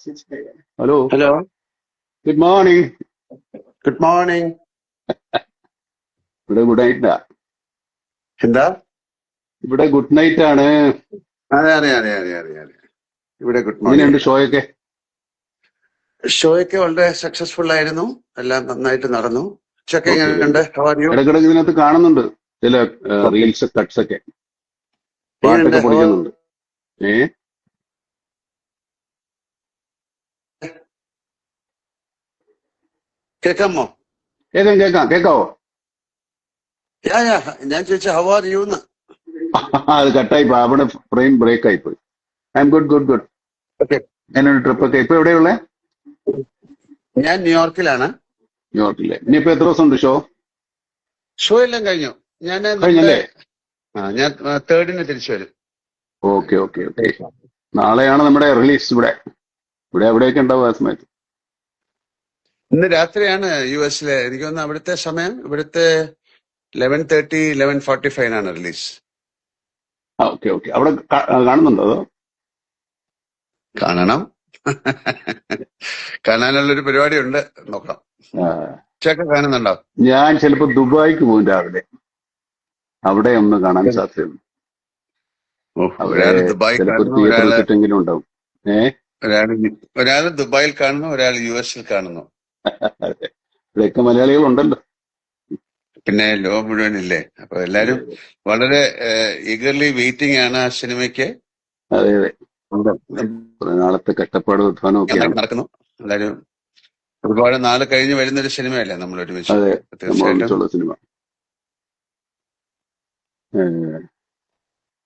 Hello, hello, good morning. Good morning. ഇവിടെ good നൈറ്റാ. എന്താ? ഇവിടെ ഗുഡ് നൈറ്റ് ആണ്. അതെ അതെ അതെ അതെ അതെ അതെ ഇവിടെ ഗുഡ് മോർണിംഗ്. എങ്ങനെയുണ്ട് ഷോയൊക്കെ? ഷോയൊക്കെ വളരെ സക്സസ്ഫുൾ ആയിരുന്നു. എല്ലാം നന്നായിട്ട് നടന്നു. ഉച്ചക്ക് ഓക്കെ, വെരി എങ്ങനെയുണ്ട്? ഗുഡ്. How are you? ഇടക്കിടക്ക് ഇതിനകത്ത് കാണുന്നുണ്ട് ചില ഓക്കെ. റീൽസ് കട്ട്സ് ഒക്കെ, എങ്ങനെയുണ്ട്? പാട്ടൊക്കെ പൊളിക്കുന്നുണ്ട്. ഏ കേൾക്കാമോ? കേൾക്കാം കേൾക്കാം, കേൾക്കാവോ? യാ യാ ഞാൻ ചോദിച്ച ഹൗ ആർ യു എന്ന്. അത് കട്ടായി പോയി, അവിടെ ഫ്രെയിം ബ്രേക്ക് ആയി പോയി. I M good good good. Okay. എങ്ങനെയുണ്ട് ട്രിപ്പ് ഒക്കെ? ഇപ്പൊ എവിടെയുള്ളേ? ഞാൻ ന്യൂയോർക്കിലാണ്. ന്യൂയോർക്കിലെ. ഇനിയിപ്പോ എത്ര ദിവസം ഉണ്ട് ഷോ? ഷോ എല്ലാം കഴിഞ്ഞു. ഞാൻ നമ്മുടെ കഴിഞ്ഞല്ലേ? ഞാൻ 3rd തിരിച്ചു വരും. Okay okay okay. നാളെയാണ് നമ്മുടെ റിലീസ്. ഇവിടെ എവിടെയൊക്കെ ഉണ്ടാവും ആ സമയത്ത്? ഇന്ന് രാത്രിയാണ് US-ലെ. എനിക്ക് തോന്നുന്നു അവിടുത്തെ സമയം ഇവിടുത്തെ 11:30 11:45 റിലീസ്. Okay okay. അവിടെ കാണുന്നുണ്ടോ അതോ? കാണണം. കാണാനുള്ളൊരു പരിപാടി ഉണ്ട്, നോക്കാം. ആ, ഉച്ചയൊക്കെ കാണുന്നുണ്ടോ? ഞാൻ ചിലപ്പോ ദുബായിക്ക് പോകും രാവിലെ. അവിടെ ഒന്ന് കാണാൻ സാധ്യതയുണ്ട്. അവിടെ ഒരാള് ദുബായ് ചിലപ്പോ ഒരു കാണുന്നു, തിയേറ്റർ വെച്ചിട്ടെങ്കിലും ഉണ്ടാവും. ഒരാള് ദുബായിൽ കാണുന്നു, ഒരാൾ US-ൽ കാണുന്നു. ഇവിടെയൊക്കെ മലയാളികളുണ്ടല്ലോ. പിന്നെ ലോകം മുഴുവനില്ലേ. അപ്പൊ എല്ലാരും വളരെ ഈഗർലി വെയിറ്റിംഗ് ആണ് ആ സിനിമയ്ക്ക്. അതെ അതെ. കുറെ നാളത്തെ കഷ്ടപ്പാട് ഉത്ഥാനം ഒക്കെയാണ്. നടക്കുന്നു. എല്ലാരും ഒരുപാട് നാള് കഴിഞ്ഞ് വരുന്നൊരു സിനിമയല്ലേ നമ്മൾ ഒരുമിച്ച്. അതെ, തീർച്ചയായിട്ടും നമ്മളൊന്നിച്ചുള്ള സിനിമ.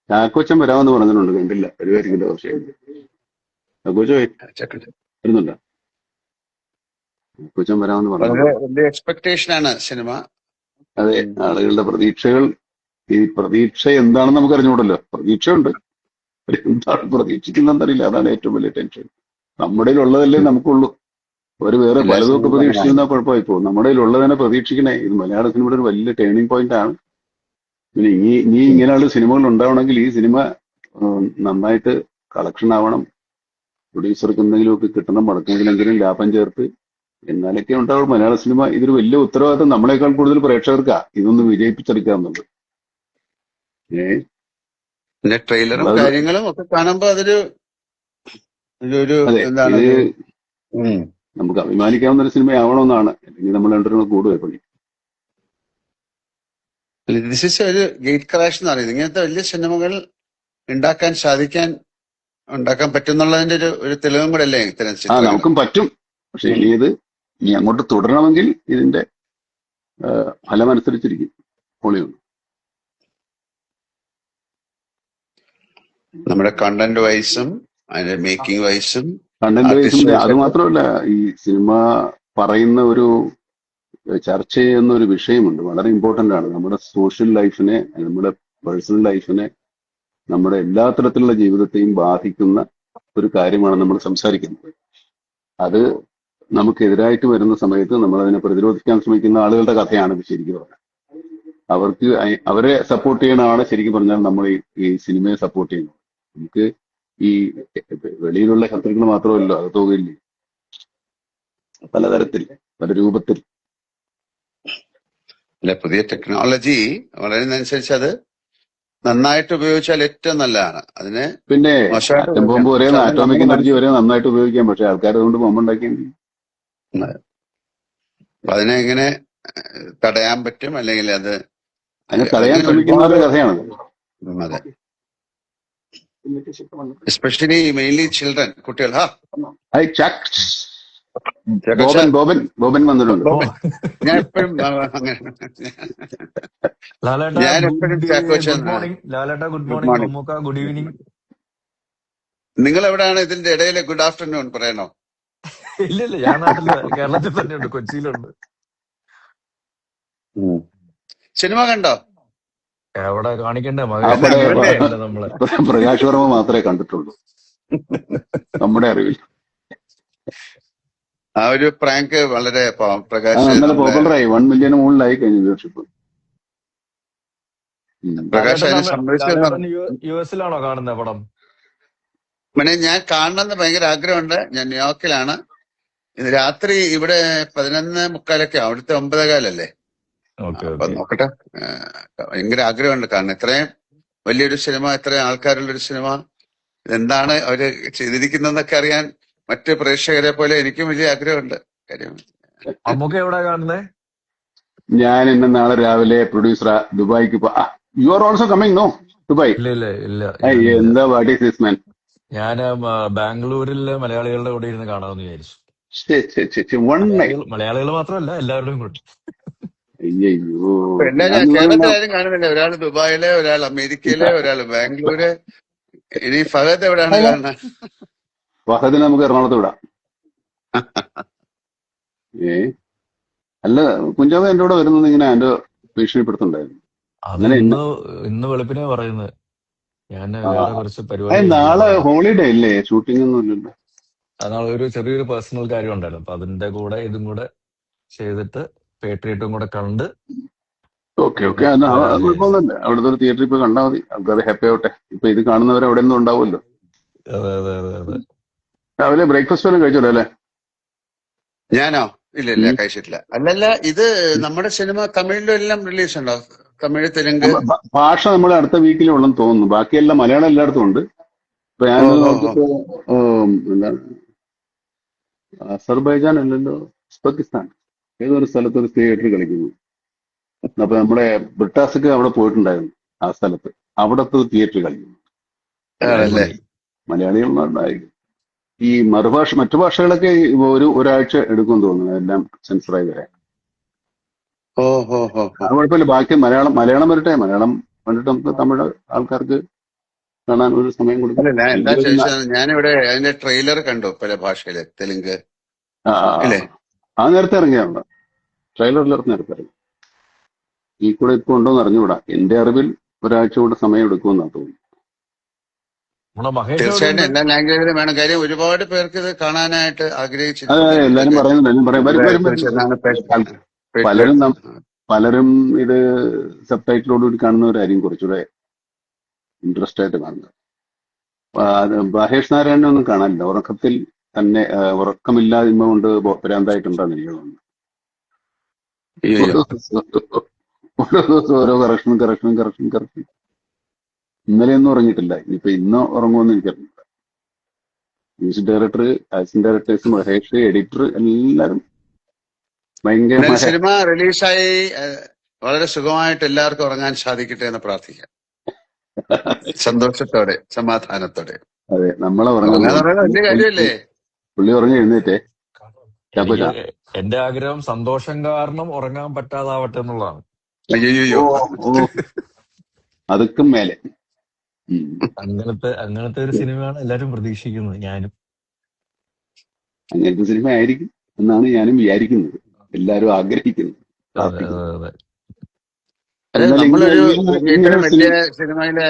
ചാക്കോച്ചൻ വരാമെന്ന് പറഞ്ഞിട്ടുണ്ട്, കണ്ടില്ല. വരുമായിരിക്കില്ല. പക്ഷേ ചാക്കോച്ചോ വരുന്നുണ്ടോ? ചാക്കോച്ചൻ വരാമെന്ന് പറഞ്ഞു. വളരെ വലിയ എക്സ്പെക്ടേഷൻ ആണ് സിനിമ. അതെ, ആളുകളുടെ പ്രതീക്ഷകൾ. ഈ പ്രതീക്ഷ എന്താണെന്ന് നമുക്ക് അറിഞ്ഞുകൂടല്ലോ. പ്രതീക്ഷയുണ്ട്, എന്താണ് പ്രതീക്ഷിക്കുന്നറിയില്ല. അതാണ് ഏറ്റവും വലിയ ടെൻഷൻ. നമ്മുടെ ഉള്ളതല്ലേ നമുക്കുള്ളൂ. ഒരു വേറെ എല്ലാ പലതൊക്കെ സിനിമയും പ്രതീക്ഷിച്ചിരുന്നാൽ കുഴപ്പമായി പോകും. നമ്മുടെ ഉള്ളതിനെ പ്രതീക്ഷിക്കണേ. ഇത് മലയാള സിനിമയുടെ ഒരു വലിയ ടേണിംഗ് പോയിന്റ് ആണ്. പിന്നെ ഇനി ഇങ്ങനെയുള്ള സിനിമകൾ ഉണ്ടാവണമെങ്കിൽ ഈ സിനിമ നന്നായിട്ട് കളക്ഷൻ ആവണം. പ്രൊഡ്യൂസർക്ക് എന്തെങ്കിലുമൊക്കെ കിട്ടണം, മടക്കെങ്കിലെങ്കിലും ലാഭം ചേർത്ത്, എന്നാലൊക്കെ ഉണ്ടാവും മലയാള സിനിമ. ഇതൊരു വലിയ ഉത്തരവാദിത്തം നമ്മളെക്കാൾ കൂടുതൽ പ്രേക്ഷകർക്കാ ഇതൊന്ന് വിജയിപ്പിച്ചെടുക്കാന്നുള്ളത്. പിന്നെ ട്രെയിലറും കാര്യങ്ങളും ഒക്കെ കാണുമ്പോ അതൊരു അതെ, എന്താണ് ഇത് നമുക്ക് അഭിമാനിക്കാവുന്ന ഒരു സിനിമയാവണമെന്നാണ്. അല്ലെങ്കിൽ നമ്മൾ രണ്ടുപേരും കൂടുക പണി. ദിസ് ഇസ് ഒരു ഗേറ്റ് ക്രാഷ് എന്ന് പറയുന്നത്. ഇങ്ങനത്തെ വലിയ സിനിമകൾ ഉണ്ടാക്കാൻ പറ്റുന്നുള്ളതിന്റെ ഒരു തെളിവും കൂടെ അല്ലേ ഇത്തരം ചിത്രങ്ങൾ? നമുക്കും പറ്റും. പക്ഷെ ഇനി അങ്ങോട്ട് തുടരണമെങ്കിൽ ഇതിന്റെ ഫലമനുസരിച്ചിരിക്കും. പൊളിയുണ്ട്. നമ്മുടെ കണ്ടന്റ് വൈസും അതിന്റെ മേക്കിംഗ് വൈസും കണ്ടന്റ് വൈസിന്റെ അത് മാത്രമല്ല, ഈ സിനിമ പറയുന്ന ഒരു ചർച്ച ചെയ്യുന്ന ഒരു വിഷയമുണ്ട്, വളരെ ഇമ്പോർട്ടന്റ് ആണ്. നമ്മുടെ സോഷ്യൽ ലൈഫിനെ, നമ്മുടെ പേഴ്സണൽ ലൈഫിനെ, നമ്മുടെ എല്ലാ തരത്തിലുള്ള ജീവിതത്തെയും ബാധിക്കുന്ന ഒരു കാര്യമാണ് നമ്മൾ സംസാരിക്കുന്നത്. അത് നമുക്കെതിരായിട്ട് വരുന്ന സമയത്ത് നമ്മൾ അതിനെ പ്രതിരോധിക്കാൻ ശ്രമിക്കുന്ന ആളുകളുടെ കഥയാണ് ഇത് ശരിക്കും പറഞ്ഞാൽ. അവരെ സപ്പോർട്ട് ചെയ്യണതാണ് ശരിക്കും പറഞ്ഞാൽ നമ്മൾ ഈ സിനിമയെ സപ്പോർട്ട് ചെയ്യുന്നത്. നമുക്ക് ഈ വെളിയിലുള്ള ശത്രുക്കൾ മാത്രമല്ലോ, അത് തോന്നില്ലേ, പലതരത്തിൽ, പല രൂപത്തിൽ. പുതിയ ടെക്നോളജി വളരുന്നതനുസരിച്ച് അത് നന്നായിട്ട് ഉപയോഗിച്ചാൽ ഏറ്റവും നല്ലതാണ്. അതിന് പിന്നെ ആറ്റം ബോംബ് വരെ, ആറ്റോമിക് എനർജി വരെ നന്നായിട്ട് ഉപയോഗിക്കാം. പക്ഷെ ആൾക്കാർ അതുകൊണ്ട് ബോംബ് ഉണ്ടാക്കിയെങ്കിൽ അതിനെ എങ്ങനെ തടയാൻ പറ്റും, അല്ലെങ്കിൽ അതിനെ തടയാൻ ശ്രമിക്കുന്നവരുടെ കഥയാണ്. അതെ, എസ്പെഷ്യലി മെയിൻലി ചിൽഡ്രൻ, കുട്ടികൾ. ബോബൻ വന്നിട്ടുണ്ട്. ഞാൻ എപ്പോഴും ഗുഡ് ഈവനിങ്. നിങ്ങൾ എവിടെയാണ് ഇതിന്റെ ഇടയിലെ ഗുഡ് ആഫ്റ്റർനൂൺ പറയണോ? ഇല്ല, ഞാൻ നാട്ടില് കേരളത്തിൽ തന്നെയുണ്ട്, കൊച്ചിയിലുണ്ട്. സിനിമ കണ്ടോ? എവിടെ കാണിക്കണ്ടേ? നമ്മളെ പ്രകാശ് വർമ്മ മാത്രമേ കണ്ടിട്ടുള്ളൂ നമ്മുടെ അറിവിൽ. ആ ഒരു പ്രാങ്ക് വളരെ പ്രകാശ് പോപ്പുലറായി, 1 മില്യൺ മുകളിലായി കഴിഞ്ഞ വ്യൂവർഷിപ്പ്. US-ലാണോ കാണുന്നത് പടം? പിന്നെ ഞാൻ കാണണമെന്ന് ഭയങ്കര ആഗ്രഹമുണ്ട്. ഞാൻ ന്യൂയോർക്കിലാണ്. ഇത് രാത്രി ഇവിടെ 11:45 അവിടുത്തെ 9:15 ഓക്കെ അപ്പൊ ഓക്കെ. നോക്കട്ടെ. ഭയങ്കര ആഗ്രഹമുണ്ട് കാണാൻ. ഇത്രയും വലിയൊരു സിനിമ, ഇത്രയും ആൾക്കാരുള്ളൊരു സിനിമ, ഇതെന്താണ് അവര് ചെയ്തിരിക്കുന്നതെന്നൊക്കെ അറിയാൻ മറ്റ് പ്രേക്ഷകരെ പോലെ എനിക്കും വലിയ ആഗ്രഹമുണ്ട്. കാര്യം നമുക്ക് എവിടെ കാണുന്നേ? ഞാൻ ഇന്ന് നാളെ രാവിലെ പ്രൊഡ്യൂസർ ദുബായിക്ക് you are also coming no Dubai? ഇല്ല ഇല്ല ഇല്ല, ഞാനില്ല. എന്താ വാട്ട് ഈസ് ദിസ് മാൻ? ഞാൻ ബാംഗ്ലൂരിലെ മലയാളികളുടെ കൂടെ ഇരുന്ന് കാണാമെന്ന് വിചാരിച്ചു. One night. മലയാളികൾ മാത്രമല്ല, എല്ലാവരുടെയും കൂടെ. അയ്യോ, പിന്നെ ഞാൻ കേരളത്തിലാരും കാണുന്നില്ല. ഒരാൾ ദുബായില്, ഒരാൾ അമേരിക്കയില്, ഒരാൾ ബാംഗ്ലൂര്. ഇനി ഫഹദ് എവിടെയാണ് കാണുന്നത്? ഫഹദിനെ നമുക്ക് എറണാകുളത്ത് വിടാം. ഏ അല്ല, കുഞ്ചാവ് എന്റെ കൂടെ വരുന്നത് ഇങ്ങനെ എന്റെ ഭീഷണിപ്പെടുത്തുണ്ടായിരുന്നു. അത് അങ്ങനെ ഇന്ന് വെളുപ്പിനെ പറയുന്നത്. ഞാൻ വേറെ കുറച്ച് പരിപാടി നാളെ ഹോളിഡേ ഇല്ലേ? ഷൂട്ടിംഗ് ഒന്നും ഇല്ലല്ലോ. നാളെ ഒരു ചെറിയൊരു പേഴ്സണൽ കാര്യം ഉണ്ടായിരുന്നു. അപ്പൊ അതിന്റെ കൂടെ ഇതും കൂടെ ചെയ്തിട്ട് പേട്രിയറ്റും കൂടെ കണ്ട്. ഓക്കെ ഓക്കെ, കുഴപ്പമൊന്നുമില്ല. അവിടുത്തെ ഒരു തിയേറ്ററിൽ പോയി കണ്ടാൽ മതി, ആൾക്കാർ ഹാപ്പി ആവട്ടെ. ഇപ്പൊ ഇത് കാണുന്നവർ അവിടെ ഒന്നും ഉണ്ടാവുമല്ലോ. അതെ അതെ അതെ അതെ. രാവിലെ ബ്രേക്ക്ഫാസ്റ്റ് വല്ലതും കഴിച്ചോളൂ അല്ലേ? ഞാനോ? ഇല്ല, കഴിച്ചിട്ടില്ല. അല്ലല്ല, ഇത് നമ്മുടെ സിനിമ തമിഴിലും എല്ലാം റിലീസ് ഉണ്ടോ? തമിഴ്, തെലുങ്ക് ഭാഷ നമ്മുടെ അടുത്ത വീക്കിലേ ഉള്ളെന്ന് തോന്നുന്നു. ബാക്കിയെല്ലാം മലയാളം എല്ലായിടത്തും ഉണ്ട്. ഇപ്പൊ ഞാൻ നോക്കിപ്പോ എന്താണ്, അസർബൈജാൻ അല്ലല്ലോ, ഉസ്ബെക്കിസ്ഥാൻ ഏതൊരു സ്ഥലത്ത് ഒരു തിയേറ്റർ കളിക്കുന്നു. അപ്പൊ നമ്മുടെ ബ്രിട്ടാസൊക്കെ അവിടെ പോയിട്ടുണ്ടായിരുന്നു. ആ സ്ഥലത്ത് അവിടത്തെ ഒരു തിയേറ്റർ കളിക്കുന്നു. ആണല്ലേ? മലയാളികളുണ്ടായിരിക്കും. ഈ മറ്റു ഭാഷകളൊക്കെ ഒരാഴ്ച എടുക്കും തോന്നുന്നു എല്ലാം സെൻസറായി വരാൻ. അത് കുഴപ്പമില്ല. ബാക്കി മലയാളം വരട്ടെ. മലയാളം വന്നിട്ട് നമുക്ക് തമിഴ് ആൾക്കാർക്ക് കാണാൻ ഒരു സമയം കൊടുക്കും. അല്ല, ഞാൻ എന്താ ചോദിച്ചത്, ഞാനിവിടെ അതിന്റെ ട്രെയിലർ കണ്ടു പല ഭാഷയില്. തെലുങ്ക് ഇല്ലേ? ആ നേരത്തെ ഇറങ്ങിയാണ്. ട്രെയിലറിൽ നേരത്തെ ഇറങ്ങി. ഈ കൂടെ ഇപ്പൊ ഉണ്ടോന്ന് അറിഞ്ഞുകൂടാ. എന്റെ അറിവിൽ ഒരാഴ്ച കൂടെ സമയം എടുക്കുമെന്നാണ് തോന്നുന്നു. തീർച്ചയായിട്ടും എല്ലാ ലാംഗ്വേജിലും വേണം. കാര്യം ഒരുപാട് പേർക്ക് ഇത് കാണാനായിട്ട് അതെ, ആഗ്രഹിച്ചിട്ടുണ്ട്. എല്ലാരും പറയുന്നുണ്ട്. പലരും ഇത് സബ് ടൈറ്റിലോടുകൂടി കാണുന്നവരായിരിക്കും കുറച്ചുകൂടെ ഇൻട്രസ്റ്റ് ആയിട്ട് കാണുന്നത്. മഹേഷ് നാരായണനെ ഒന്നും കാണാനില്ല. ഉറക്കത്തിൽ തന്നെ ഉറക്കമില്ലായ്മ കൊണ്ട് ഭ്രാന്തായിട്ടുണ്ടെന്ന് എനിക്ക് തോന്നുന്നു. ഓരോ ദിവസം ഓരോ കറക്ഷൻ. ഇന്നലെയൊന്നും ഉറങ്ങിയിട്ടില്ല. ഇനിയിപ്പോ ഇന്ന് ഉറങ്ങുമെന്ന് എനിക്കറിയില്ല. Music director, assistant directors, Mahesh, editor, എല്ലാരും ഭയങ്കരമായ. സിനിമ റിലീസായി വളരെ സുഖമായിട്ട് എല്ലാവർക്കും ഉറങ്ങാൻ സാധിക്കട്ടെ എന്ന് പ്രാർത്ഥിക്കാം. സന്തോഷത്തോടെ, സമാധാനത്തോടെ. അതെ, നമ്മളെ വലിയ കാര്യമല്ലേ? പുള്ളി ഉറങ്ങി എഴുന്നേറ്റേ. എന്റെ ആഗ്രഹം സന്തോഷം കാരണം ഉറങ്ങാൻ പറ്റാതാവട്ടെ എന്നുള്ളതാണ്. അയ്യോ, അതൊക്കെ മേലെ. അങ്ങനത്തെ ഒരു സിനിമയാണ് എല്ലാരും പ്രതീക്ഷിക്കുന്നത്. ഞാനും അങ്ങനത്തെ സിനിമ ആയിരിക്കും എന്നാണ് ഞാനും വിചാരിക്കുന്നത്, എല്ലാരും ആഗ്രഹിക്കുന്നത്. നമ്മളൊരു ഇത്തരം വലിയ സിനിമയില്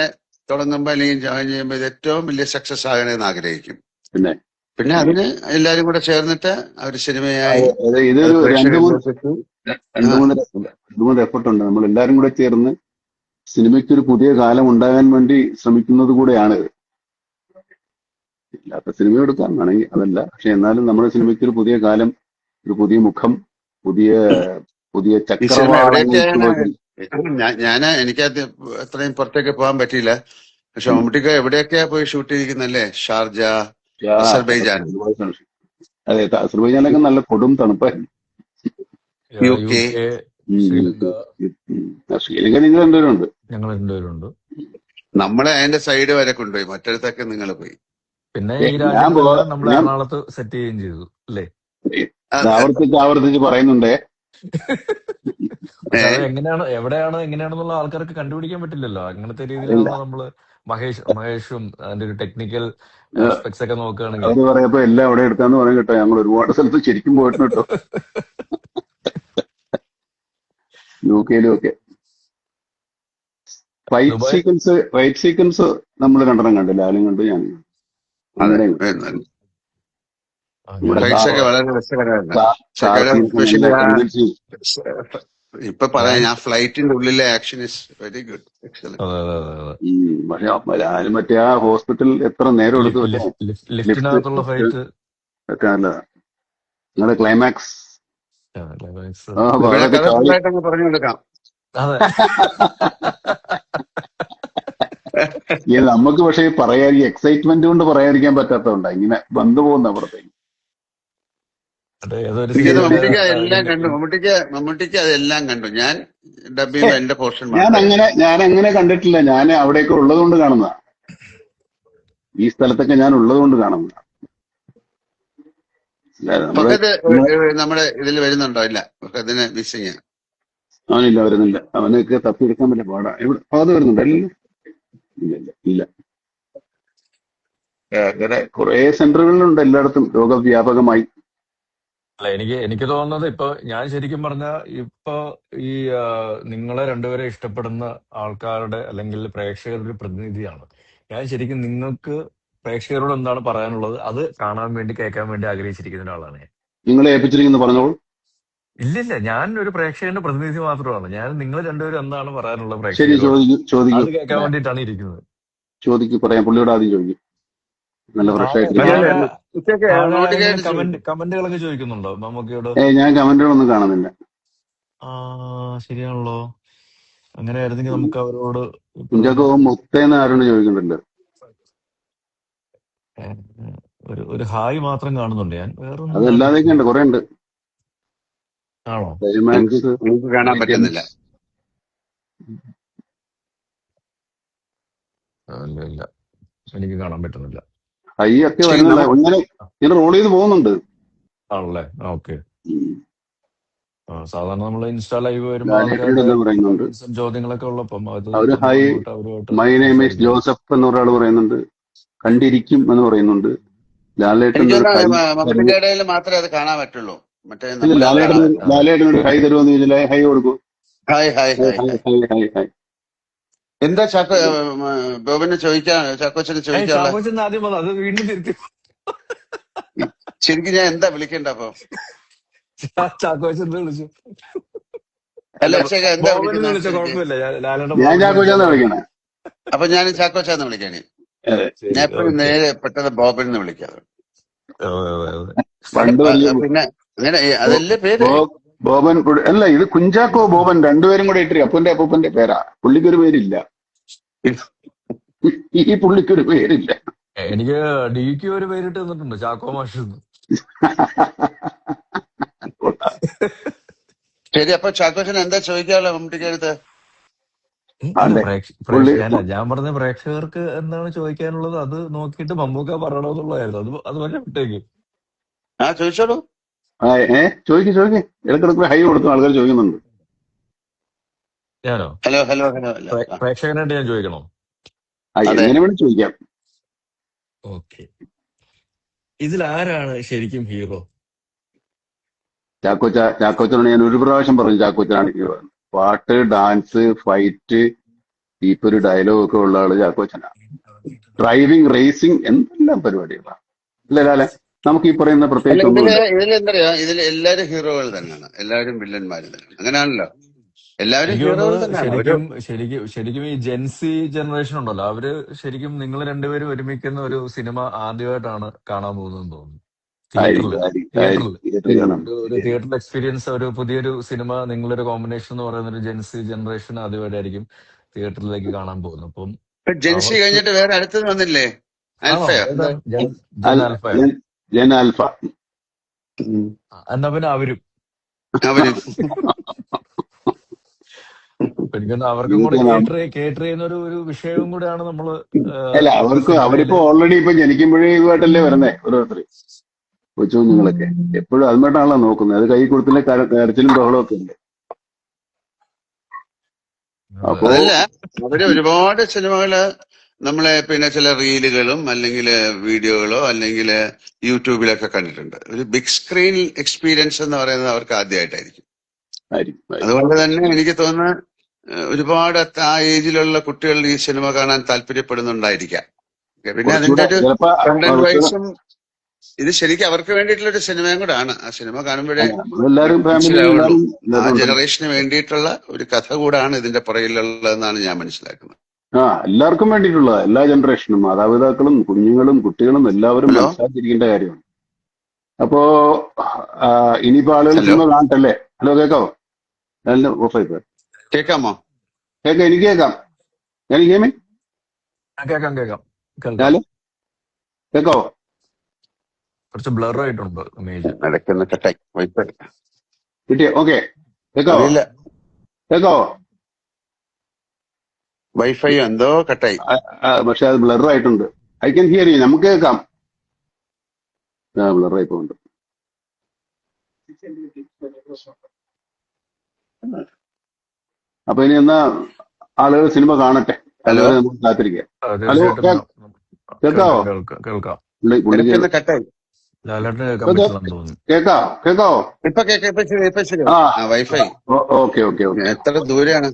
തുടങ്ങുമ്പോ അല്ലെങ്കിൽ ജോയിൻ ചെയ്യുമ്പോ ഇത് ഏറ്റവും വലിയ സക്സസ് ആകണമെന്ന് ആഗ്രഹിക്കും. പിന്നെ അതിന് എല്ലാരും കൂടെ ചേർന്നിട്ട് ഒരു സിനിമയായി ഇതൊരു രണ്ടു മൂന്ന് എഫർട്ട് ഉണ്ട്. നമ്മൾ എല്ലാരും കൂടെ ചേർന്ന് സിനിമയ്ക്ക് ഒരു പുതിയ കാലം ഉണ്ടാകാൻ വേണ്ടി ശ്രമിക്കുന്നത് കൂടെയാണ് ഇത്. ഇല്ലാത്ത സിനിമ എടുക്കാൻ വേണമെങ്കിൽ അതല്ല, പക്ഷെ എന്നാലും നമ്മുടെ സിനിമയ്ക്ക് ഒരു പുതിയ കാലം, ഒരു പുതിയ മുഖം, പുതിയ ചക്രവാളങ്ങൾ. എനിക്ക് അത്രയും പുറത്തേക്ക് പോകാൻ പറ്റിയില്ല. പക്ഷെ മമ്മൂട്ടിക്ക് എവിടെയൊക്കെയാ പോയി ഷൂട്ട് ചെയ്തിരിക്കുന്നല്ലേ? Sharjah, Azerbaijan. അതെ, അസർബൈജാനൊക്കെ നല്ല കൊടും തണുപ്പായിരുന്നു. UK, ശ്രീലങ്ക നിങ്ങൾ രണ്ടുപേരുണ്ട്. ഞങ്ങൾ രണ്ടുപേരുണ്ട്. നമ്മളെ അതിന്റെ സൈഡ് വരെ കൊണ്ടുപോയി, മറ്റൊരുത്തൊക്കെ നിങ്ങൾ പോയി. പിന്നെ ഈ രാജ്യങ്ങളെല്ലാം നമ്മൾ എറണാകുളത്ത് സെറ്റ് ചെയ്യുകയും ചെയ്തു അല്ലേ? ആവർത്തിച്ച് പറയുന്നുണ്ടേ. എവിടെയാണ് എങ്ങനെയാണെന്നുള്ള ആൾക്കാർക്ക് കണ്ടുപിടിക്കാൻ പറ്റില്ലല്ലോ. അങ്ങനത്തെ രീതിയിലാണ് നമ്മള് മഹേഷും അതിന്റെ ഒരു ടെക്നിക്കൽ ആസ്പെക്ട്സ് ഒക്കെ നോക്കുകയാണെങ്കിൽ. അത് പറയപ്പോ എല്ലാം അവിടെ എടുക്കാന്ന് പറയാൻ കേട്ടോ. ഞങ്ങൾ ഒരുപാട് സ്ഥലത്ത് ശരിക്കും പോയിട്ടുണ്ട് കേട്ടോ, UK-ലും ഒക്കെ. ഫൈറ്റ് സീക്വൻസ് നമ്മൾ രണ്ടെണ്ണം കണ്ടു, ലാലും കണ്ടു, ഞാനും കണ്ടു. വളരെ രസകരമായിരുന്നു. ഇപ്പൊ പറയാം, ഞാൻ ഞാൻ ഫ്ലൈറ്റിന്റെ ഉള്ളിലെ action is very good, excellent. അതെ അതെ അതെ അതെ പക്ഷെ ഞാൻ മറ്റേ ആ ഹോസ്പിറ്റൽ എത്ര നേരം എടുത്തു പക്ഷേ ലിഫ്റ്റ് ലിഫ്റ്റിനകത്തുള്ള ഫൈറ്റ് ഒക്കെ നല്ലതാ. നിങ്ങളുടെ ക്ലൈമാക്സ് ക്ലൈമാക്സ് ഇവിടെ അതൊക്കെ കഥ ചാടി ഫുള്ളായിട്ട് അങ്ങ് പറഞ്ഞു കൊടുക്കാം. അതെ നമുക്ക് പക്ഷേ പറയാൻ ഈ എക്സൈറ്റ്മെന്റ് കൊണ്ട് പറയാതിരിക്കാൻ പറ്റാത്തതുകൊണ്ടാ ഇങ്ങനെ വന്നു പോകുന്ന അപ്പുറത്തേക്ക്. മറ്റേ ഏതൊരു എനിക്കത് സീരിയല് മമ്മൂട്ടിക്ക് എല്ലാം കണ്ടു, മമ്മൂട്ടിക്ക് അതെല്ലാം കണ്ടു. ഞാൻ ഡബ് ചെയ്യുമ്പോ എന്റെ പോർഷൻ മാത്രമേ. ഞാൻ അങ്ങനെ കണ്ടിട്ടില്ല. ഞാൻ അവിടെയൊക്കെ ഉള്ളത് കൊണ്ട് കാണുന്ന, ഈ സ്ഥലത്തൊക്കെ ഞാൻ ഉള്ളത് കൊണ്ട് കാണുന്ന. നമ്മള് ഫഹദ് നമ്മുടെ ഇതിൽ വരുന്നുണ്ടോ? ഇല്ല, ഫഹദിനെ മിസ്സിങ്. അവനില്ല, വരുന്നില്ല. അവനൊക്കെ തപ്പിയെടുക്കാൻ പറ്റില്ല, പാടാ. എവിടെ അത് വരുന്നുണ്ട്? അല്ലല്ലോ, ഇല്ല ഇല്ല ഇല്ല. അങ്ങനെ കുറെ സെന്ററുകളിലുണ്ട് എല്ലായിടത്തും രോഗവ്യാപകമായി. അല്ല, എനിക്ക് തോന്നുന്നത് ഇപ്പൊ ഞാൻ ശരിക്കും പറഞ്ഞ ഇപ്പൊ ഈ നിങ്ങളെ രണ്ടുപേരെ ഇഷ്ടപ്പെടുന്ന ആൾക്കാരുടെ അല്ലെങ്കിൽ പ്രേക്ഷകരുടെ ഒരു പ്രതിനിധിയാണ് ഞാൻ. ശരിക്കും നിങ്ങൾക്ക് പ്രേക്ഷകരോട് എന്താണ് പറയാനുള്ളത് അത് കാണാൻ വേണ്ടി കേൾക്കാൻ വേണ്ടി ആഗ്രഹിച്ചിരിക്കുന്ന ഒരാളാണ് ഞാൻ. നിങ്ങളെ ഏൽപ്പിച്ചിരിക്കുന്നു പറഞ്ഞോളൂ. ഇല്ലില്ല, ഞാൻ ഒരു പ്രേക്ഷകന്റെ പ്രതിനിധി മാത്രമാണ്. ഞാൻ നിങ്ങൾ രണ്ടുപേരും എന്താണ് പറയാനുള്ളത് ശരി, പ്രേക്ഷകരോട് ചോദിക്കൂ. അത് കേൾക്കാൻ വേണ്ടിയിട്ടാണ് ഇരിക്കുന്നത്. ചോദിക്കൂ, പറയാം. പുള്ളിയോട് ആദ്യം ചോദിക്കും. നല്ല ഫ്രഷ് ആയിട്ടിരിക്കും. കമന്റുകളൊക്കെ ചോദിക്കുന്നുണ്ടോ മമ്മൂക്കയോട്? ഞാൻ കമന്റുകളൊന്നും കാണുന്നില്ല. ശരിയാണല്ലോ. അങ്ങനെയായിരുന്നെങ്കിൽ നമുക്ക് അവരോട് കുഞ്ചാക്കോ മുത്തേന്ന് ആരോട് ചോദിക്കുന്നുണ്ടല്ലോ. ഒരു ഹായ് മാത്രം കാണുന്നുണ്ട് ഞാൻ, വേറൊന്നും അതല്ലാതെയൊക്കെ ഉണ്ട്, കുറെ ഉണ്ട്. ആണോ? ക്ലൈമാക്സ് എനിക്ക് കാണാൻ പറ്റുന്നില്ല. ഇല്ല, എനിക്ക് കാണാൻ പറ്റുന്നില്ല. ഹൈ ഒക്കെ വരുന്നില്ല, ഇങ്ങനെ റോൾ ചെയ്ത് പോകുന്നുണ്ട്. ആണല്ലേ? ഓക്കെ. സാധാരണ നമ്മള് ഇൻസ്റ്റാ ലൈവ് വരുമ്പോ പറയുന്നുണ്ട്. ചോദ്യങ്ങളൊക്കെ ഉള്ളപ്പം അവര് high, my name is Joseph എന്ന് ഒരാൾ പറയുന്നുണ്ട്. കണ്ടിരിക്കും എന്ന് പറയുന്നുണ്ട്. ലാലേട്ടൻ മാത്രമേ അത് കാണാൻ പറ്റുള്ളൂ. ലാലേട്ടനോട് ഹൈ തരുമെന്ന് ചോദിച്ചാൽ ഹൈ കൊടുക്കൂ. Hi hi hi hi hi. എന്താ ബോബന് ചാക്കോച്ചന് ചോദിക്കാനുള്ള? ആദ്യം അത് വീണ്ടും തിരുത്തി. ശരിക്കും ഞാൻ എന്താ വിളിക്കണ്ട അപ്പൊ? ചാക്കോച്ചൻ വിളിച്ചു. അല്ല, എന്താ കുഴപ്പമില്ല, ഞാൻ ചാക്കോച്ചാന്ന് വിളിക്കണേ. അപ്പൊ ഞാൻ ചാക്കോച്ചാന്ന് വിളിക്കാണ്. ഞാൻ എപ്പോഴും നേരെ പെട്ടെന്ന് ബോബൻ വിളിക്കാറ്. പിന്നെ അങ്ങനെ അതല്ലേ പേര്? ബോബൻ അല്ല, ഇത് കുഞ്ചാക്കോ ബോബൻ രണ്ടുപേരും കൂടെ ഇട്ടിരി അപ്പന്റെ അപ്പൂപ്പന്റെ പേരാ. പുള്ളിക്കൊരു പേരില്ല. ഈ പുള്ളിക്കൊരു പേരില്ല. എനിക്ക് ഡിക്ക് ഒരു പേരിട്ട് തന്നിട്ടുണ്ട്, ചാക്കോ മാഷ്. ശരി, അപ്പൊ ചാക്കോച്ചൻ എന്താ ചോദിക്കാനുള്ള മമ്മൂട്ടിക്ക് അടുത്ത്? ഞാൻ പറഞ്ഞ പ്രേക്ഷകർക്ക് എന്താണ് ചോദിക്കാനുള്ളത് അത് നോക്കിയിട്ട് മമ്മൂക്ക പറയണമെന്നുള്ളതായിരുന്നു. അത് പറഞ്ഞ വിട്ടേക്ക്. ചോദിച്ചോളൂ. ചോദിക്കും. ഇടക്കിടക്ക് ഹൈ കൊടുത്തു ആൾക്കാർ ചോദിക്കുന്നുണ്ട്. ഞാനോ? Hello hello hello. പ്രേക്ഷകനായിട്ട് ഞാൻ ചോദിക്കണോ? എങ്ങനെ വേണം ചോദിക്കാം. ഓക്കെ. ഇതിലാരാണ് ശരിക്കും ഹീറോ? ചാക്കോച്ചനാണ്. ഞാൻ ഒരു പ്രാവശ്യം പറഞ്ഞു ചാക്കോച്ചനാണ് ഹീറോ. പാട്ട്, ഡാൻസ്, ഫൈറ്റ്, ഇപ്പൊ ഒരു ഡയലോഗ് ഒക്കെ ഉള്ള ആള് ചാക്കോച്ചനാണ്. ഡ്രൈവിംഗ്, റേസിംഗ്, എന്തെല്ലാം പരിപാടികളാണ്. അല്ലേ? നമുക്ക് ഈ പറയുന്ന പ്രത്യേകിച്ച് ഇതിലെന്തറിയാ, ഇതിൽ എല്ലാവരും ഹീറോകൾ തന്നെയാണ്, എല്ലാവരും വില്ലന്മാര് തന്നെയാണ്. അങ്ങനെയാണല്ലോ, എല്ലാവരും ഹീറോകൾ തന്നെയാണ്. ശരിക്കും ഈ ജെൻസി ജനറേഷൻ ഉണ്ടല്ലോ, അവര് ശരിക്കും നിങ്ങൾ രണ്ടുപേരും ഒരുമിക്കുന്ന ഒരു സിനിമ ആദ്യമായിട്ടാണ് കാണാൻ പോകുന്നതെന്ന് തോന്നുന്നു. ഒരു തിയേറ്ററിൽ എക്സ്പീരിയൻസ്, ഒരു പുതിയൊരു സിനിമ, നിങ്ങളൊരു കോമ്പിനേഷൻ എന്ന് പറയുന്ന ഒരു ജെൻസി ജനറേഷൻ ആദ്യമായിട്ടായിരിക്കും തിയേറ്ററിലേക്ക് കാണാൻ പോകുന്നത്. അപ്പം ജെൻസി കഴിഞ്ഞിട്ട് വേറെ അടുത്തത് വന്നില്ലേ? ആൽഫ. എന്നാ പിന്നെ അവരും എനിക്കൊന്ന് അവർക്കും കൂടെ കേട്ടർ ചെയ്യുന്ന ഒരു വിഷയവും കൂടെയാണ് നമ്മള്. അല്ല, അവരിപ്പോ ഓൾറെഡി ഇപ്പൊ ജനിക്കുമ്പോഴേ ഇതുമായിട്ടല്ലേ വരുന്നേ ഓരോരുത്തർ. കൊച്ചു കുഞ്ഞുങ്ങളൊക്കെ എപ്പോഴും അതുമായിട്ടാണല്ലോ നോക്കുന്നത്. അത് കൈ കൊടുത്തില്ലേ കരച്ചിലും ബഹളമൊക്കെ ഉണ്ട്. അപ്പോ അവര് ഒരുപാട് സിനിമകള് നമ്മളെ പിന്നെ ചില റീലുകളും അല്ലെങ്കിൽ വീഡിയോകളോ അല്ലെങ്കിൽ യൂട്യൂബിലൊക്കെ കണ്ടിട്ടുണ്ട്. ഒരു ബിഗ് സ്ക്രീൻ എക്സ്പീരിയൻസ് എന്ന് പറയുന്നത് അവർക്ക് ആദ്യമായിട്ടായിരിക്കും. അതുകൊണ്ട് തന്നെ എനിക്ക് തോന്നുന്നു ഒരുപാട് ആ ഏജിലുള്ള കുട്ടികൾ ഈ സിനിമ കാണാൻ താല്പര്യപ്പെടുന്നുണ്ടായിരിക്കാം. പിന്നെ അതിന്റെ ഒരു കണ്ടന്റ് വൈസും ഇത് ശരിക്കും അവർക്ക് വേണ്ടിയിട്ടുള്ള ഒരു സിനിമയും കൂടെ ആണ്. ആ സിനിമ കാണുമ്പോഴേ നമ്മളെല്ലാരും ഫാമിലി മനസ്സിലാവുള്ളൂ. എല്ലാരും ആ എല്ലാരും ഉണ്ട്. ജനറേഷന് വേണ്ടിയിട്ടുള്ള ഒരു കഥ കൂടാണ് ഇതിന്റെ പുറകിലുള്ളതെന്നാണ് ഞാൻ മനസ്സിലാക്കുന്നത്. എല്ലാവർക്കും വേണ്ടിയിട്ടുള്ള എല്ലാ ജനറേഷനും മാതാപിതാക്കളും കുഞ്ഞുങ്ങളും കുട്ടികളും എല്ലാവരും ഹലോ മനസ്സിലാക്കിയിരിക്കേണ്ട കാര്യമാണ്. അപ്പോ ഇനിയിപ്പോ ആളുകൾ ഹലോ സിനിമ കാണട്ടല്ലേ? ഹലോ, കേക്കാവോ? ഓഫായി പോയി. കേൾക്കാമോ? കേക്കാം, എനിക്ക് കേക്കാം. ഞാൻ കേമേ കേൾക്കാം കേൾക്കാം കേൾക്കാം. ഞാല് കേക്കാവോ? കുറച്ച് ബ്ലർ ആയിട്ടുണ്ട് ഇമേജ്. നടക്കുന്ന കട്ടായി വൈഫൈ കിട്ടിയോ? ഓക്കെ, കേക്കാവോ? അറിയില്ല, കേക്കാവോ? വൈഫൈ എന്തോ കട്ടായി. പക്ഷെ അത് ബ്ലർ ആയിട്ടുണ്ട്. I can hear you. നമുക്ക് കേൾക്കാം. ബ്ലർ ആയി പോകുന്നുണ്ട്. അപ്പൊ ഇനി എന്നാ ആളുകൾ സിനിമ കാണട്ടെ, ഹലോ അതുവരെ നമുക്ക് കാത്തിരിക്കാം. ഹലോ, തീർച്ചയായിട്ടും കേക്കാവോ? കേൾക്കാം. പുള്ളിക്ക് ഇടയ്ക്കൊന്ന് കട്ടായി. ലാലേട്ടന് കേൾക്കാൻ പറ്റില്ലെന്ന് തോന്നുന്നു. കേക്കാവോ? ഇപ്പൊ കേൾക്കാം, ഇപ്പൊ ശരി. ആ, ആ വൈഫൈ ഓക്കെ ഓക്കെ ഓക്കെ. എത്ര ദൂരെയാണ്?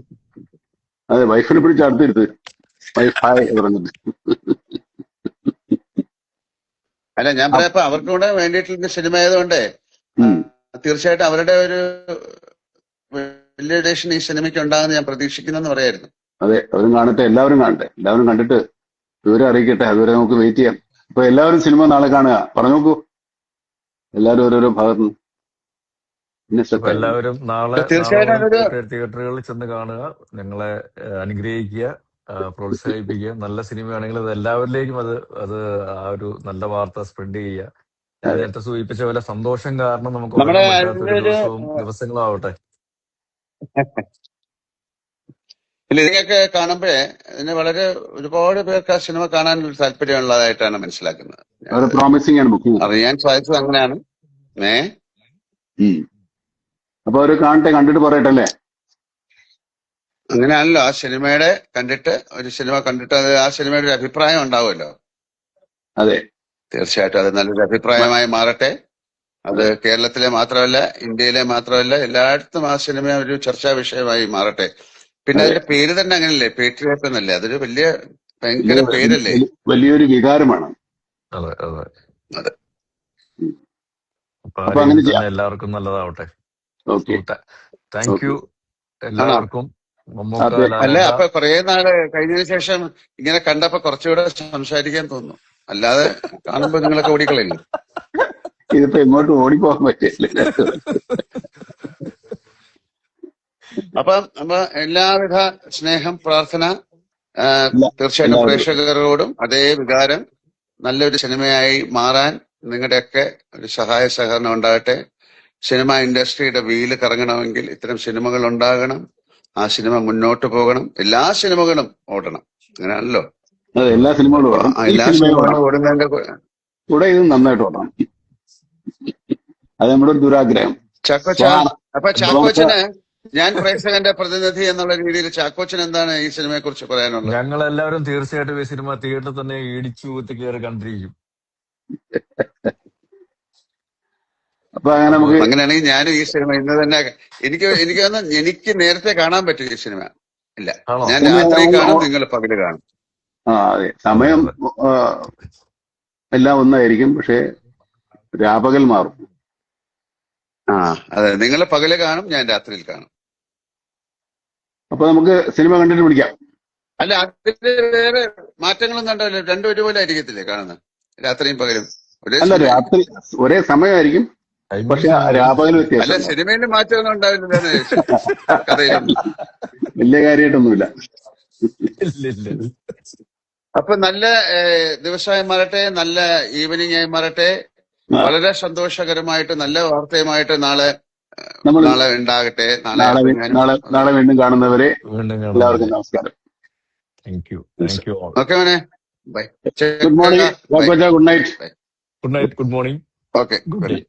അതെ, വൈഫിനെ പിടിച്ച് അടുത്തിരുത്ത്. വൈഫൈ പറഞ്ഞിട്ട്. അല്ല, ഞാൻ പറയാ അവർക്ക് കൂടെ വേണ്ടിയിട്ടുള്ള സിനിമ ആയതുകൊണ്ട് ഉം. തീർച്ചയായിട്ടും അവരുടെ ഒരു വാലിഡേഷൻ ഈ സിനിമയ്ക്ക് ഉണ്ടാകുന്ന ഞാൻ പ്രതീക്ഷിക്കുന്നെന്ന് പറയായിരുന്നു. അതെ, അവരും കാണട്ടെ, എല്ലാവരും കാണട്ടെ, എല്ലാവരും കണ്ടിട്ട് വിവരം അറിയിക്കട്ടെ. അതുവരെ നമുക്ക് വെയിറ്റ് ചെയ്യാം. അപ്പൊ എല്ലാവരും സിനിമ നാളെ കാണുക. പറഞ്ഞു നോക്കൂ, എല്ലാവരും ഓരോരോ ഭാഗത്തു നിന്ന്. പിന്നെ അപ്പൊ എല്ലാവരും നാളെ തീർച്ചയായിട്ടും അതൊരു തിയേറ്ററുകളിൽ ചെന്ന് കാണുക, ഞങ്ങളെ അനുഗ്രഹിക്കുക, പ്രോത്സാഹിപ്പിക്കുക. നല്ല സിനിമയാണെങ്കിൽ അത് എല്ലാവരിലേക്കും അത് അത് ആ ഒരു നല്ല വാർത്ത സ്പ്രെഡ് ചെയ്യുക. ഞാൻ നേരത്തെ സൂചിപ്പിച്ച പോലെ സന്തോഷം കാരണം നമുക്ക് നമ്മുടെ ഉറങ്ങാൻ പറ്റാത്ത അതിന്റെ ഒരു ഒരു ദിവസങ്ങളും ആവട്ടെ. ഇല്ല, ഇതിനൊക്കെ കാണുമ്പോഴേ ഇതിന് വളരെ ഒരുപാട് പേർക്ക് ആ സിനിമ കാണാൻ ഒരു താല്പര്യമുള്ളതായിട്ടാണ് മനസ്സിലാക്കുന്നത്. പ്രോമിസിംഗ് ആണ് ബുക്കിംഗ്. അറിയാൻ സാധിച്ചത് അങ്ങനെയാണ്. അപ്പൊ അവര് കാണട്ടെ, കണ്ടിട്ട് പറയട്ടെ അല്ലേ? അങ്ങനെയാണല്ലോ ആ സിനിമയുടെ കണ്ടിട്ട്, ഒരു സിനിമ കണ്ടിട്ട് അത് ആ സിനിമയുടെ ഒരു അഭിപ്രായം ഉണ്ടാവുമല്ലോ. അതെ, തീർച്ചയായിട്ടും അത് നല്ലൊരു അഭിപ്രായമായി മാറട്ടെ. അത് കേരളത്തിലെ മാത്രമല്ല, ഇന്ത്യയിലെ മാത്രമല്ല, എല്ലായിടത്തും ആ സിനിമ ഒരു ചർച്ചാ വിഷയമായി മാറട്ടെ. പിന്നെ അതിന്റെ പേര് തന്നെ അങ്ങനല്ലേ, പേട്രിയോട്ട് എന്നല്ലേ? അതൊരു വലിയ ഭയങ്കര പേരല്ലേ? വലിയൊരു വികാരമാണ്. അതെ അതെ. അതെ. അപ്പൊ അപ്പൊ അങ്ങനെ തന്നെ ചെയ്യാം. എല്ലാവർക്കും നല്ലതാവട്ടെ. ഓക്കെ, താങ്ക് യു എല്ലാവർക്കും. അതെ. അല്ല, അപ്പൊ കുറെ നാള് കഴിഞ്ഞതിന് ശേഷം ഇങ്ങനെ കണ്ടപ്പോ കുറച്ചുകൂടെ സംസാരിക്കാൻ തോന്നുന്നു. അല്ലാതെ കാണുമ്പോ നിങ്ങളൊക്കെ ഓടിക്കളയില്ലേ? ഇതിപ്പോ എങ്ങോട്ട് ഓടിപ്പോകാൻ പറ്റില്ല. അപ്പൊ എല്ലാവിധ സ്നേഹം, പ്രാർത്ഥന തീർച്ചയായിട്ടും പ്രേക്ഷകരോടും അതേ വികാരം നല്ലൊരു സിനിമയായി മാറാൻ നിങ്ങളുടെയൊക്കെ ഒരു സഹായ സഹകരണം ഉണ്ടാകട്ടെ. സിനിമ ഇൻഡസ്ട്രിയുടെ വീല് കറങ്ങണമെങ്കിൽ ഇത്തരം സിനിമകൾ ഉണ്ടാകണം. ആ സിനിമ മുന്നോട്ട് പോകണം. എല്ലാ സിനിമകളും ഓടണം. അങ്ങനെയാണല്ലോ. അതെ, എല്ലാ സിനിമകളും ഓടണം. എല്ലാ സിനിമകളും ഓടുന്നതിന്റെ കൂടെ ഇത് നന്നായിട്ട് ഓടണം. അത് നമ്മുടെ ഒരു ദുരാഗ്രഹം. അപ്പൊ ചാക്കോച്ചന്, ഞാൻ പ്രേക്ഷകന്റെ പ്രതിനിധി എന്നുള്ള രീതിയിൽ ചാക്കോച്ചൻ എന്താണ് ഈ സിനിമയെ കുറിച്ച് പറയാനുള്ളത്? ഞങ്ങൾ എല്ലാവരും തീർച്ചയായിട്ടും ഈ സിനിമ തിയേറ്ററിൽ തന്നെ ഇടിച്ചു കുത്തി കയറി കണ്ടിരിക്കും. അപ്പൊ അങ്ങനെ നമുക്ക് അങ്ങനെയാണെങ്കിൽ ഞാനും ഈ സിനിമ ഇന്ന് തന്നെ എനിക്ക് നേരത്തെ കാണാൻ പറ്റും ഈ സിനിമ. ഇല്ല, ഞാൻ രാത്രി കാണും, നിങ്ങൾ പകല് കാണും. അതെ, സമയം എല്ലാം ഒന്നായിരിക്കും, പക്ഷെ രാപകൽ മാറും. അതെ, നിങ്ങൾ പകല് കാണും, ഞാൻ രാത്രിയിൽ കാണും. അപ്പൊ നമുക്ക് സിനിമ കണ്ടിട്ട് പിടിക്കാം. അല്ല, അതിന് വേറെ മാറ്റങ്ങളൊന്നും കണ്ടല്ലോ? രണ്ടും ഒരുപോലെ ആയിരിക്കത്തില്ലേ കാണുന്നത്? രാത്രിയും പകലും അല്ല, രാത്രി ഒരേ സമയമായിരിക്കും, പക്ഷെ രാപകൽ വ്യത്യാസം. അല്ല, സിനിമയിൽ മാറ്റമൊന്നും ഉണ്ടാവില്ല, കഥയിലൊന്നും വലിയ കാര്യമായിട്ടൊന്നുമില്ല. അപ്പൊ നല്ല ദിവസമായി മാറട്ടെ, നല്ല ഈവനിങ് ആയി മാറട്ടെ. വളരെ സന്തോഷകരമായിട്ട് നല്ല വാർത്തയുമായിട്ട് നാളെ ഉണ്ടാകട്ടെ. നാളെ വീണ്ടും കാണുന്നവരെ എല്ലാവർക്കും നമസ്കാരം. ഓക്കെ മോനെ, bye. Good morning. Good night. Good night. Good morning. Okay, good night.